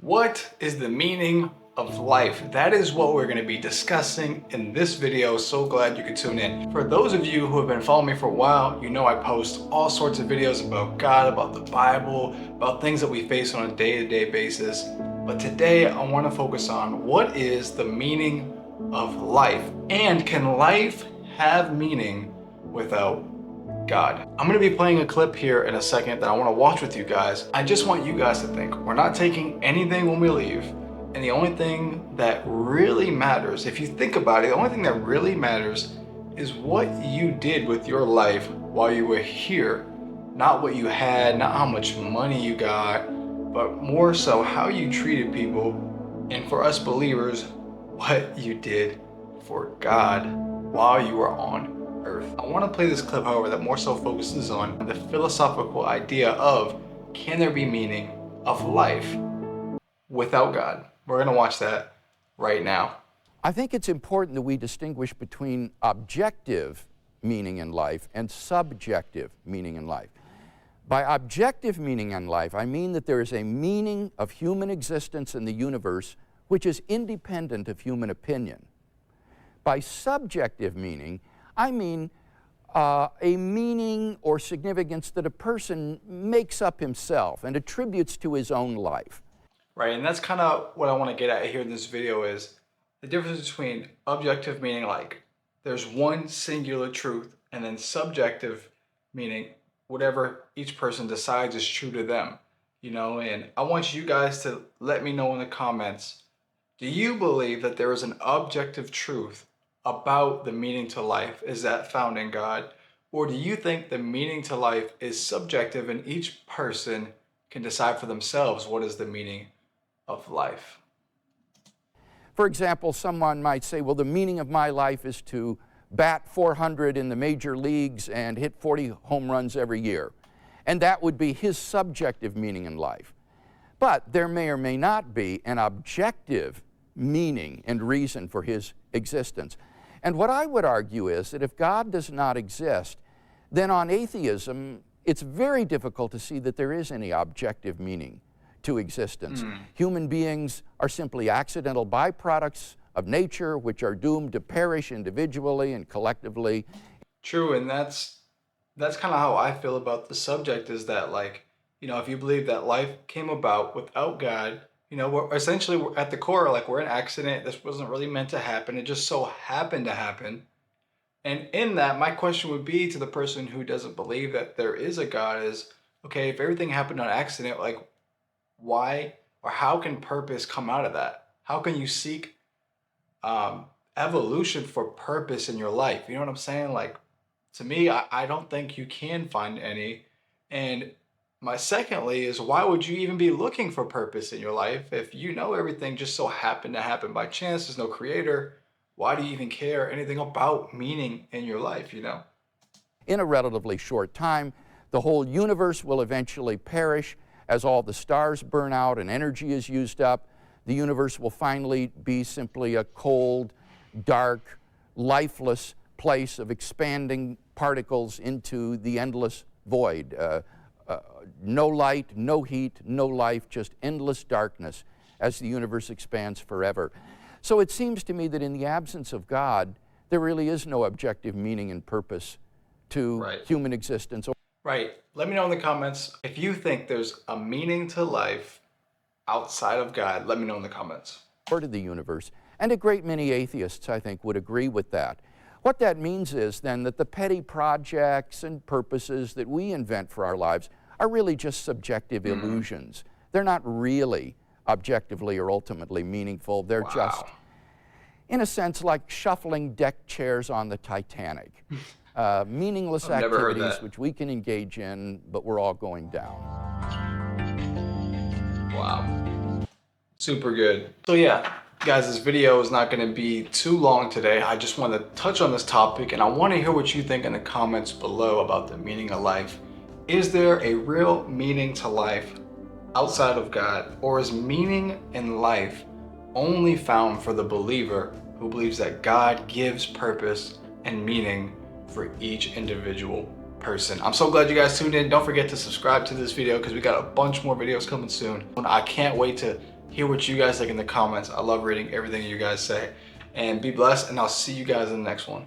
What is the meaning of life? That is what we're going to be discussing in this video. So glad you could tune in. For those of you who have been following me for a while, you know I post all sorts of videos about God, about the Bible, about things that we face on a day-to-day basis. But today I want to focus on what is the meaning of life, and can life have meaning without God? I'm going to be playing a clip here in a second that I want to watch with you guys. I just want you guys to think. We're not taking anything when we leave. And the only thing that really matters, if you think about it, the only thing that really matters is what you did with your life while you were here. Not what you had, not how much money you got, but more so how you treated people. And for us believers, what you did for God while you were on earth. I want to play this clip, however, that more so focuses on the philosophical idea of, can there be meaning of life without God? We're going to watch that right now. I think it's important that we distinguish between objective meaning in life and subjective meaning in life. By objective meaning in life, I mean that there is a meaning of human existence in the universe which is independent of human opinion. By subjective meaning, I mean a meaning or significance that a person makes up himself and attributes to his own life. Right, and that's kind of what I want to get at here in this video, is the difference between objective meaning, like there's one singular truth, and then subjective meaning whatever each person decides is true to them, you know. And I want you guys to let me know in the comments, do you believe that there is an objective truth about the meaning to life? Is that found in God? Or do you think the meaning to life is subjective and each person can decide for themselves what is the meaning of life? For example, someone might say, well, the meaning of my life is to bat 400 in the major leagues and hit 40 home runs every year. And that would be his subjective meaning in life. But there may or may not be an objective meaning and reason for his existence. And what I would argue is that if God does not exist, then on atheism, it's very difficult to see that there is any objective meaning to existence. Human beings are simply accidental byproducts of nature, which are doomed to perish individually and collectively. True, and that's kind of how I feel about the subject, is that, like, you know, if you believe that life came about without God, you know, we're essentially at the core, like, we're an accident. This wasn't really meant to happen. It just so happened to happen. And in that, my question would be to the person who doesn't believe that there is a God is, okay, if everything happened on accident, like, why or how can purpose come out of that? How can you seek evolution for purpose in your life? You know what I'm saying? Like, to me, I don't think you can find any. And my secondly is, why would you even be looking for purpose in your life if you know everything just so happened to happen by chance? There's no creator. Why do you even care anything about meaning in your life, you know? In a relatively short time, the whole universe will eventually perish as all the stars burn out and energy is used up. The universe will finally be simply a cold, dark, lifeless place of expanding particles into the endless void. No light, no heat, no life, just endless darkness as the universe expands forever. So it seems to me that in the absence of God, there really is no objective meaning and purpose to human existence. Right. Let me know in the comments if you think there's a meaning to life outside of God. Let me know in the comments. Or to the universe. And a great many atheists, I think, would agree with that. What that means is then that the petty projects and purposes that we invent for our lives are really just subjective illusions. They're not really objectively or ultimately meaningful. They're just, in a sense, like shuffling deck chairs on the Titanic. Meaningless activities which we can engage in, but we're all going down. Wow. Super good. So yeah, guys, this video is not going to be too long today. I just want to touch on this topic, and I want to hear what you think in the comments below about the meaning of life. Is there a real meaning to life outside of God, or is meaning in life only found for the believer who believes that God gives purpose and meaning for each individual person? I'm so glad you guys tuned in. Don't forget to subscribe to this video because we got a bunch more videos coming soon. I can't wait to hear what you guys think in the comments. I love reading everything you guys say. And be blessed, and I'll see you guys in the next one.